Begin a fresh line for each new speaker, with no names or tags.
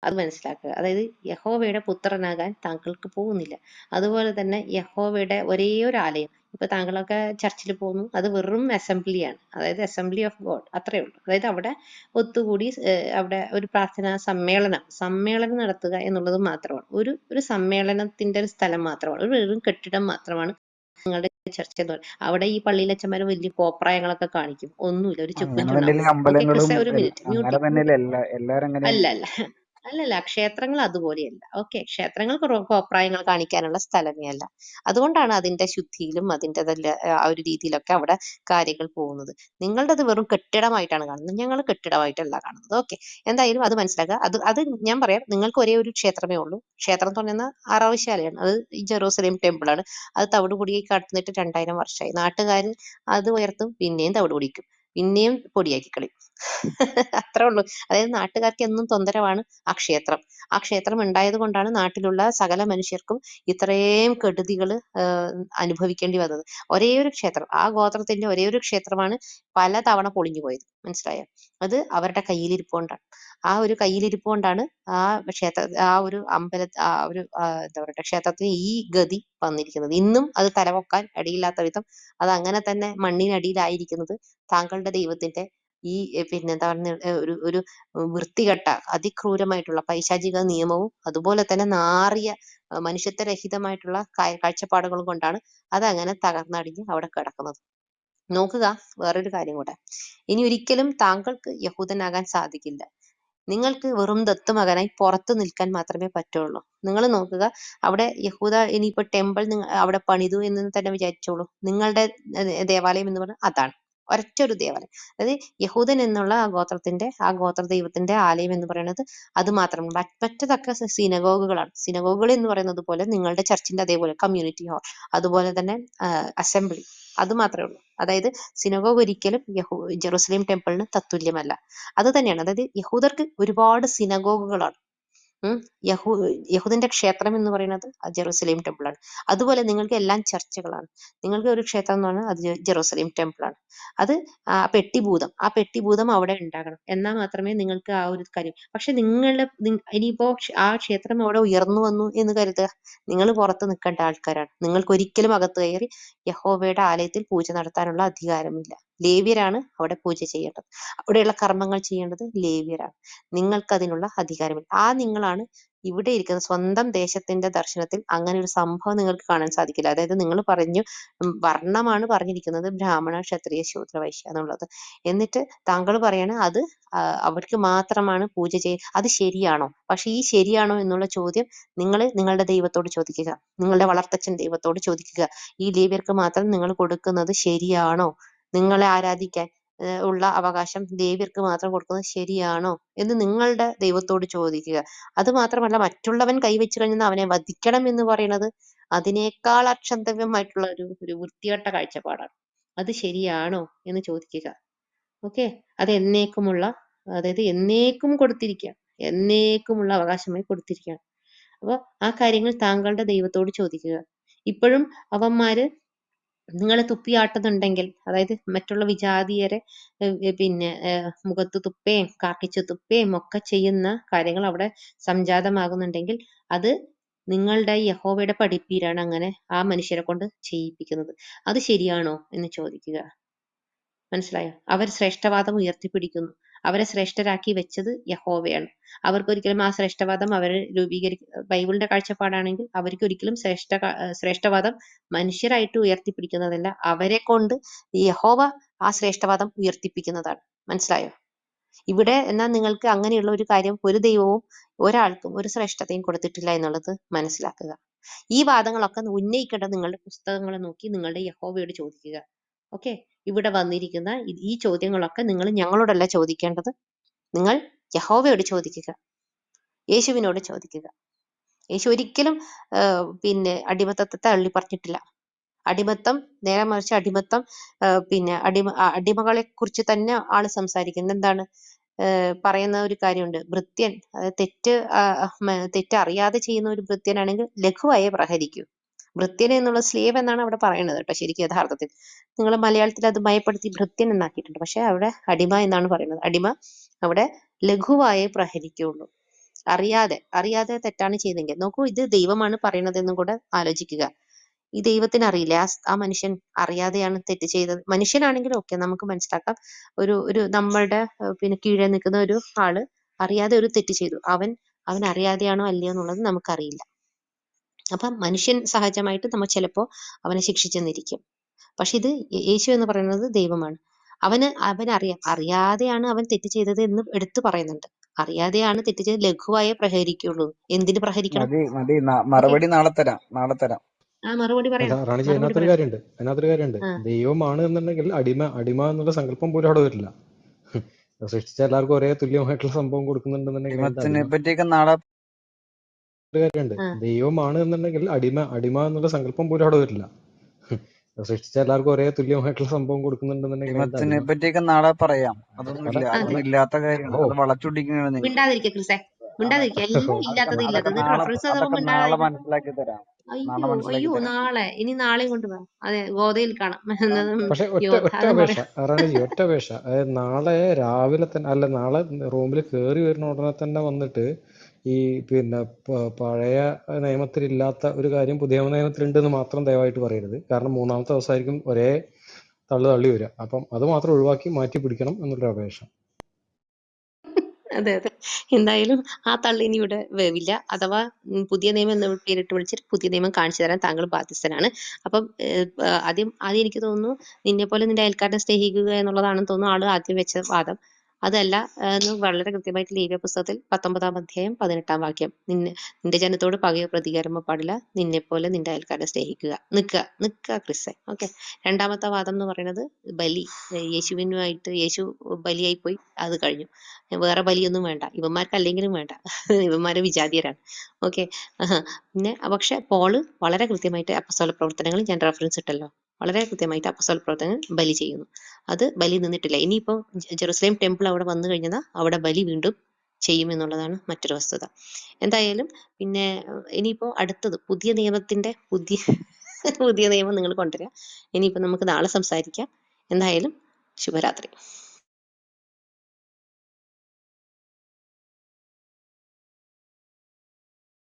അത് മനസ്സിലാക്കുക. അതായത് യഹോവയുടെ പുത്രനാകാൻ താങ്കൾക്ക് പോകുന്നില്ല. അതുപോലെ തന്നെ യഹോവയുടെ ഒരേ ഒരു ആലയം, ഇപ്പൊ താങ്കളൊക്കെ ചർച്ചിൽ പോകുന്നു, അത് വെറും അസംബ്ലിയാണ്, അതായത് അസംബ്ലി ഓഫ് ഗോഡ്, അത്രേ ഉള്ളൂ. അതായത് അവിടെ ഒത്തുകൂടി അവിടെ ഒരു പ്രാർത്ഥനാ സമ്മേളനം നടത്തുക എന്നുള്ളത് മാത്രമാണ്. ഒരു സമ്മേളനത്തിന്റെ ഒരു സ്ഥലം മാത്രമാണ്, ഒരു വെറും കെട്ടിടം മാത്രമാണ് നിങ്ങളുടെ ചർച്ച എന്ന് പറയുന്നത്. അവിടെ ഈ പള്ളിയിലച്ചന്മാര് വലിയ കോപ്രായങ്ങളൊക്കെ കാണിക്കും, ഒന്നുമില്ല, ഒരു
അങ്ങനെ
ചുക്കിട്ടുണ്ടാവും.
തന്നെയല്ലേ
ഓക്കെ
അമ്പലങ്ങളും
ക്രിസ്ത്യ, ഒരു മിനിറ്റ്,
അങ്ങനെ തന്നെയല്ലേ എല്ലാരും
അല്ല
അങ്ങനെയല്ലേ?
അല്ല അല്ലല്ല, ക്ഷേത്രങ്ങൾ അതുപോലെയല്ല. ഓക്കെ, ക്ഷേത്രങ്ങൾ കോപ്രായങ്ങൾ കാണിക്കാനുള്ള സ്ഥലമേ അല്ല. അതുകൊണ്ടാണ് അതിന്റെ ശുദ്ധിയിലും അതിൻ്റെതല്ല ആ ഒരു രീതിയിലൊക്കെ അവിടെ കാര്യങ്ങൾ പോകുന്നത്. നിങ്ങളുടേത് വെറും കെട്ടിടമായിട്ടാണ് കാണുന്നത്, ഞങ്ങൾ കെട്ടിടമായിട്ടല്ല കാണുന്നത്. ഓക്കെ, എന്തായാലും അത് മനസ്സിലാക്കുക. അത് ഞാൻ പറയാം, നിങ്ങൾക്ക് ഒരേ ഒരു ക്ഷേത്രമേ ഉള്ളൂ. ക്ഷേത്രം എന്ന് പറയുന്നത് അറവശാലയാണ്, അത് ഈ ജെറൂസലേം ടെമ്പിൾ ആണ്. അത് തവിടുപൊടി കടന്നിട്ട് 2000 വർഷമായി. നാട്ടുകാർ അത് ഉയർത്തും, പിന്നെയും തവിട് പൊടിക്കും, പിന്നെയും പൊടിയാക്കി കളയും. അത്രേ ഉള്ളൂ. അതായത് നാട്ടുകാർക്ക് എന്നും തൊന്തരവാണ് ആ ക്ഷേത്രം. ആ ക്ഷേത്രം ഉണ്ടായത് കൊണ്ടാണ് നാട്ടിലുള്ള സകല മനുഷ്യർക്കും ഇത്രയും കെടുതികൾ അനുഭവിക്കേണ്ടി വന്നത്. ഒരേ ഒരു ക്ഷേത്രം, ആ ഗോത്രത്തിന്റെ ഒരേ ഒരു ക്ഷേത്രമാണ് പല തവണ പൊളിഞ്ഞു പോയത്. മനസ്സിലായോ? അത് അവരുടെ കയ്യിലിരിപ്പ് കൊണ്ടാണ്. ആ ഒരു കയ്യിലിരിപ്പ് കൊണ്ടാണ് ആ ആ ഒരു ആ ഒരു എന്താ പറയട്ടെ, ക്ഷേത്രത്തിന് ഈ ഗതി വന്നിരിക്കുന്നത്. ഇന്നും അത് തലപൊക്കാൻ അടിയില്ലാത്ത വിധം അത് അങ്ങനെ തന്നെ മണ്ണിനടിയിലായിരിക്കുന്നത് താങ്കളുടെ ദൈവത്തിന്റെ ഈ പിന്നെന്താ പറഞ്ഞ ഒരു വൃത്തികെട്ട അതിക്രൂരമായിട്ടുള്ള പൈശാചിക നിയമവും അതുപോലെ തന്നെ നാറിയ മനുഷ്യത്വരഹിതമായിട്ടുള്ള കാഴ്ചപ്പാടുകളും കൊണ്ടാണ് അതങ്ങനെ തകർന്നടിഞ്ഞ് അവിടെ കിടക്കുന്നത്. നോക്കുക, വേറൊരു കാര്യം കൂടെ, ഇനി ഒരിക്കലും താങ്കൾക്ക് യഹൂദനാകാൻ സാധിക്കില്ല. നിങ്ങൾക്ക് വെറും ദത്തുമകനായി പുറത്തു നിൽക്കാൻ മാത്രമേ പറ്റുള്ളൂ. നിങ്ങൾ നോക്കുക, അവിടെ യഹൂദ ഇനിയിപ്പോ ടെമ്പിൾ അവിടെ പണിതു എന്ന് തന്നെ വിചാരിച്ചോളൂ. നിങ്ങളുടെ ദേവാലയം എന്ന് പറഞ്ഞാൽ അതാണ്, ഒരൊറ്റ ഒരു ദേവാലയം. അതായത് യഹൂദൻ എന്നുള്ള ആ ഗോത്ര ദൈവത്തിന്റെ ആലയം എന്ന് പറയുന്നത് അത് മാത്രമാണ്. മറ്റതൊക്കെ സിനഗോഗുകളാണ്. സിനഗോഗുകൾ എന്ന് പറയുന്നത് പോലെ നിങ്ങളുടെ ചർച്ചിന്റെ അതേപോലെ കമ്മ്യൂണിറ്റി ഹാൾ, അതുപോലെ തന്നെ അസംബ്ലി, അത് മാത്രമേ ഉള്ളൂ. അതായത് സിനഗോഗ് ഒരിക്കലും ജെറുസലേം ടെമ്പിളിന് തത്തുല്യമല്ല. അത് തന്നെയാണ്, അതായത് യഹൂദർക്ക് ഒരുപാട് സിനഗോഗുകളാണ്. യഹൂദിന്റെ ക്ഷേത്രം എന്ന് പറയുന്നത് ജെറുസലേം ടെമ്പിൾ ആണ്. അതുപോലെ നിങ്ങൾക്ക് എല്ലാം ചർച്ചകളാണ്. നിങ്ങൾക്ക് ഒരു ക്ഷേത്രം എന്ന് പറഞ്ഞാൽ അത് ജെറുസലേം ടെമ്പിൾ ആണ്. അത് ആ പെട്ടിഭൂതം അവിടെ ഉണ്ടാകണം, എന്നാൽ മാത്രമേ നിങ്ങൾക്ക് ആ ഒരു കാര്യം. പക്ഷെ ഇനിയിപ്പോ ആ ക്ഷേത്രം അവിടെ ഉയർന്നു വന്നു എന്ന് കരുതുക, നിങ്ങൾ പുറത്ത് നിൽക്കേണ്ട ആൾക്കാരാണ്. നിങ്ങൾക്ക് ഒരിക്കലും അകത്ത് കയറി യഹോവയുടെ ആലയത്തിൽ പൂജ നടത്താനുള്ള അധികാരമില്ല. ലേവ്യരാണ് അവിടെ പൂജ ചെയ്യേണ്ടത്, അവിടെയുള്ള കർമ്മങ്ങൾ ചെയ്യേണ്ടത് ലേവ്യരാണ്. നിങ്ങൾക്ക് അതിനുള്ള അധികാരമില്ല. നിങ്ങളാണ് ഇവിടെ ഇരിക്കുന്ന സ്വന്തം ദേശത്തിന്റെ ദർശനത്തിൽ അങ്ങനെ ഒരു സംഭവം നിങ്ങൾക്ക് കാണാൻ സാധിക്കില്ല. അതായത് നിങ്ങൾ പറഞ്ഞു, വർണ്ണമാണ് പറഞ്ഞിരിക്കുന്നത്, ബ്രാഹ്മണ ക്ഷത്രിയ ശൂദ്ര വൈശ്യ എന്നുള്ളത്. എന്നിട്ട് താങ്കൾ പറയാണ് അത് അവർക്ക് മാത്രമാണ് പൂജ അത് ശരിയാണോ? പക്ഷെ ഈ ശരിയാണോ എന്നുള്ള ചോദ്യം നിങ്ങൾ നിങ്ങളുടെ ദൈവത്തോട് ചോദിക്കുക, നിങ്ങളുടെ വളർത്തച്ഛൻ ദൈവത്തോട് ചോദിക്കുക. ഈ ലേവ്യർക്ക് മാത്രം നിങ്ങൾ കൊടുക്കുന്നത് ശരിയാണോ? നിങ്ങളെ ആരാധിക്കാൻ ഉള്ള അവകാശം ലേവ്യർക്ക് മാത്രം കൊടുക്കുന്നത് ശരിയാണോ എന്ന് നിങ്ങളുടെ ദൈവത്തോട് ചോദിക്കുക. അത് മാത്രമല്ല, മറ്റുള്ളവൻ കൈവച്ചു കഴിഞ്ഞാൽ അവനെ വധിക്കണം എന്ന് പറയുന്നത് അതിനേക്കാൾ അക്ഷന്തവ്യമായിട്ടുള്ള ഒരു വൃത്തികെട്ട കാഴ്ചപ്പാടാണ്. അത് ശരിയാണോ എന്ന് ചോദിക്കുക. ഓക്കെ, അത് അതായത് എന്നേക്കും കൊടുത്തിരിക്കുകയാണ്, എന്നേക്കുമുള്ള അവകാശമായി കൊടുത്തിരിക്കുകയാണ്. അപ്പോൾ ആ കാര്യങ്ങൾ താങ്കളുടെ ദൈവത്തോട് ചോദിക്കുക. ഇപ്പോഴും അവന്മാര് നിങ്ങളെ തുപ്പിയാട്ടുന്നുണ്ടെങ്കിൽ, അതായത് മറ്റുള്ള വിജാതീയരെ പിന്നെ മുഖത്ത് തുപ്പയും കാക്കിച്ചു തുപ്പയും ഒക്കെ ചെയ്യുന്ന കാര്യങ്ങൾ അവിടെ സംജാതമാകുന്നുണ്ടെങ്കിൽ, അത് നിങ്ങളുടെ യഹോവയുടെ പഠിപ്പീരാണ് അങ്ങനെ ആ മനുഷ്യരെ കൊണ്ട് ചെയ്യിപ്പിക്കുന്നത്. അത് ശരിയാണോ എന്ന് ചോദിക്കുക. മനസ്സിലായോ? അവർ ശ്രേഷ്ഠവാദം ഉയർത്തിപ്പിടിക്കുന്നു. അവരെ ശ്രേഷ്ഠരാക്കി വെച്ചത് യഹോവയാണ്. അവർക്കൊരിക്കലും ആ ശ്രേഷ്ഠവാദം ബൈബിളിന്റെ കാഴ്ചപ്പാടാണെങ്കിൽ അവർക്കൊരിക്കലും ശ്രേഷ്ഠവാദം മനുഷ്യരായിട്ട് ഉയർത്തിപ്പിടിക്കുന്നതല്ല, അവരെ കൊണ്ട് യഹോവ ആ ശ്രേഷ്ഠവാദം ഉയർത്തിപ്പിക്കുന്നതാണ്. മനസ്സിലായോ? ഇവിടെ എന്നാൽ നിങ്ങൾക്ക് അങ്ങനെയുള്ള ഒരു കാര്യം ഒരു ദൈവവും ഒരാൾക്കും ഒരു ശ്രേഷ്ഠതയും കൊടുത്തിട്ടില്ല എന്നുള്ളത് മനസ്സിലാക്കുക. ഈ വാദങ്ങളൊക്കെ ഉന്നയിക്കേണ്ടത് നിങ്ങളുടെ പുസ്തകങ്ങൾ നോക്കി നിങ്ങളുടെ യഹോവയോട് ചോദിക്കുക. ഓക്കെ, ഇവിടെ വന്നിരിക്കുന്ന ഈ ചോദ്യങ്ങളൊക്കെ നിങ്ങൾ ഞങ്ങളോടല്ല ചോദിക്കേണ്ടത്, നിങ്ങൾ യഹോവയോട് ചോദിക്കുക, യേശുവിനോട് ചോദിക്കുക. യേശു ഒരിക്കലും പിന്നെ അടിമത്തത്തെ തള്ളി പറഞ്ഞിട്ടില്ല. അടിമത്തം, നേരെ മറിച്ച് അടിമത്തം പിന്നെ അടിമകളെ കുറിച്ച് തന്നെ ആള് സംസാരിക്കുന്നത്. എന്താണ് പറയുന്ന ഒരു കാര്യമുണ്ട്, ഭൃത്യൻ, തെറ്റ് അറിയാതെ ചെയ്യുന്ന ഒരു ഭൃത്യനാണെങ്കിൽ ലഘുവായേ പ്രഹരിക്കൂ. ഭൃത്യൻ എന്നുള്ള സ്ലേവ് എന്നാണ് അവിടെ പറയുന്നത് കേട്ടോ. ശരിക്കും യഥാർത്ഥത്തിൽ നിങ്ങൾ മലയാളത്തിൽ അത് മയപ്പെടുത്തി ഭൃത്യൻ എന്നാക്കിയിട്ടുണ്ട്, പക്ഷെ അവിടെ അടിമ എന്നാണ് പറയുന്നത്. അടിമ അവിടെ ലഘുവായേ പ്രഹരിക്കുള്ളൂ. അറിയാതെ തെറ്റാണ് ചെയ്തതെങ്കിൽ നോക്കൂ, ഇത് ദൈവമാണ് പറയുന്നതെന്നും കൂടെ ആലോചിക്കുക. ഈ ദൈവത്തിന് അറിയില്ലേ ആ മനുഷ്യൻ അറിയാതെയാണ് തെറ്റ് ചെയ്തത്? മനുഷ്യനാണെങ്കിലും ഓക്കെ, നമുക്ക് മനസ്സിലാക്കാം. ഒരു നമ്മളുടെ പിന്നെ കീഴെ നിൽക്കുന്ന ഒരു ആള് അറിയാതെ ഒരു തെറ്റ് ചെയ്തു. അവൻ അറിയാതെയാണോ അല്ലയോ എന്നുള്ളത് നമുക്കറിയില്ല. അപ്പം മനുഷ്യൻ സഹജമായിട്ട് നമ്മൾ ചിലപ്പോൾ അവനെ ശിക്ഷിച്ചെന്നിരിക്കും. പക്ഷെ ഇത് യേശു എന്ന് പറയുന്നത് ദൈവമാണ്. അറിയാതെയാണ് അവൻ തെറ്റ് ചെയ്തത് എന്ന് എടുത്തു പറയുന്നുണ്ട്. അറിയാതെയാണ് തെറ്റ് ചെയ്ത് ലഘുവായേ പ്രഹരിക്കുള്ളൂ. എന്തിന് പ്രഹരിക്കണം?
മതി മതി
ഓക്കെ,
മറുപടി നാളെ തരാം, നാളെ തരാം.
ആ മറുപടി
അല്ല
പറയണം,
റാണിജി,
മറുപടി
അതിനകത്തൊരു
പറയണം.
കാര്യമുണ്ട്, അതിനകത്തൊരു കാര്യമുണ്ട്.
ആ
ദൈവമാണ് എന്നുണ്ടെങ്കിൽ അടിമ എന്നുള്ള സങ്കല്പം പോലും അവിടെ വരില്ല. സൃഷ്ടിച്ച എല്ലാവർക്കും ഒരേ തുല്യമായിട്ടുള്ള സംഭവം കൊടുക്കുന്നുണ്ടെന്നുണ്ടെങ്കിൽ അതിന്റെ
ദൈവത്തിനെ
അടിമ
പറ്റിയൊക്കെ നാളെ
ഒരു കാര്യമുണ്ട്.
ആ
ദൈവമാണ് എന്നുണ്ടെങ്കിൽ അടിമ എന്നുള്ള സങ്കല്പം പോലും അവിടെ വരില്ല. സൃഷ്ടിച്ച എല്ലാവർക്കും ഒരേ തുല്യമായിട്ടുള്ള സംഭവം കൊടുക്കുന്നുണ്ടെന്നുണ്ടെങ്കിൽ അതിന്റെ
ദൈവത്തിനെ
അടിമ
പറ്റിയൊക്കെ നാളെ പറയാം.
അതാ
അതെ,
അതൊന്നും
അതാ
ഇല്ലാത്ത കാര്യമാണ്.
ഓ
അത് വളച്ചൊടിക്കുകയാണ് നിങ്ങൾ.
മിണ്ടാതിരിക്കുക ക്രിസെ,
അത-
മിണ്ടാതിരിക്കുക. എല്ലാം
അതൊക്കെ
ഇല്ലാത്തത്
അതൊക്കെ
ഇല്ലാത്തത്
നാളെ
റെഫറൻസ് തന്നപ്പോ
അതൊക്കെ നാളെ
മിണ്ടാതിരിക്കണം.
മനസ്സിലാക്കി തരാം. നാളെ
അയ്യോ
മനസ്സിലാക്കി
അയ്യോ,
തരാം.
നാളെ ഇനി നാളെയും കൊണ്ടുവാ. അതെ, ഗോതയിൽ കാണാം.
പക്ഷെ ഒറ്റ
അതും
അപേക്ഷ
പറയാം.
റാണിജി, ഒറ്റ അപേക്ഷ. അതായത് നാളെ രാവിലെ തന്നെ, അല്ല നാളെ റൂമിൽ കയറി വരുന്ന ഉടനെ തന്നെ വന്നിട്ട് ഈ പിന്നെ പഴയ നിയമത്തിലില്ലാത്ത ഒരു കാര്യം പുതിയ നിയമത്തിലുണ്ടെന്ന് മാത്രം ദയവായിട്ട് പറയരുത്. കാരണം മൂന്നാമത്തെ ദിവസമായിരിക്കും ഒരേ തള്ളി വരിക. അപ്പം അത് മാത്രം ഒഴിവാക്കി മാറ്റി പിടിക്കണം എന്നുള്ളൊരു അപേക്ഷ.
അതെ അതെ, എന്തായാലും ആ തള്ളി ഇനി ഇവിടെ വേവില്ല. അഥവാ പുതിയ നിയമം എന്ന് പേരിട്ട് വിളിച്ചിട്ട് പുതിയ നിയമം കാണിച്ചു തരാൻ താങ്കൾ ബാധ്യസ്ഥനാണ്. അപ്പം ആദ്യം എനിക്ക് തോന്നുന്നു നിന്നെ പോലെ നിന്റെ അയൽക്കാരനെ സ്നേഹിക്കുക എന്നുള്ളതാണെന്ന് തോന്നുന്നു ആള് ആദ്യം വെച്ച വാദം. അതല്ല എന്ന് വളരെ കൃത്യമായിട്ട് ലേവ്യ പുസ്തകത്തിൽ 19-ാം അധ്യായം 18-ാം വാക്യം, നിന്റെ ജനത്തോട് പകയോ പ്രതികാരമോ പാടില്ല, നിന്നെ പോലെ നിന്റെ അയൽക്കാരനെ സ്നേഹിക്കുക. നിക്കുക ക്രിസ്തെ. ഓക്കെ. രണ്ടാമത്തെ വാദം എന്ന് പറയുന്നത് ബലി. യേശു ബലിയായി പോയി, അത് കഴിഞ്ഞു. വേറെ ബലിയൊന്നും വേണ്ട, ഇവന്മാർക്ക് അല്ലെങ്കിലും വേണ്ട. ഇവന്മാര് വിജാതീയരാണ്. ഓക്കെ. പിന്നെ പക്ഷെ പോള് വളരെ കൃത്യമായിട്ട് അപ്പസ്തോല പ്രവർത്തനങ്ങൾ ഞാൻ റെഫറൻസ് ഇട്ടല്ലോ, വളരെ കൃത്യമായിട്ട് അപ്പസ്തോല പ്രവർത്തനങ്ങൾ ബലി ചെയ്യുന്നു. അത് ബലി നിന്നിട്ടില്ല. ഇനിയിപ്പോ ജെറുസലേം ടെമ്പിൾ അവിടെ വന്നു കഴിഞ്ഞാൽ അവിടെ ബലി വീണ്ടും ചെയ്യുമെന്നുള്ളതാണ് മറ്റൊരു വസ്തുത. എന്തായാലും പിന്നെ ഇനിയിപ്പോ അടുത്തത് പുതിയ നിയമത്തിന്റെ പുതിയ നിയമം നിങ്ങൾ കൊണ്ടുവരിക. ഇനിയിപ്പോ നമുക്ക് നാളെ സംസാരിക്കാം. എന്തായാലും ശുഭരാത്രി.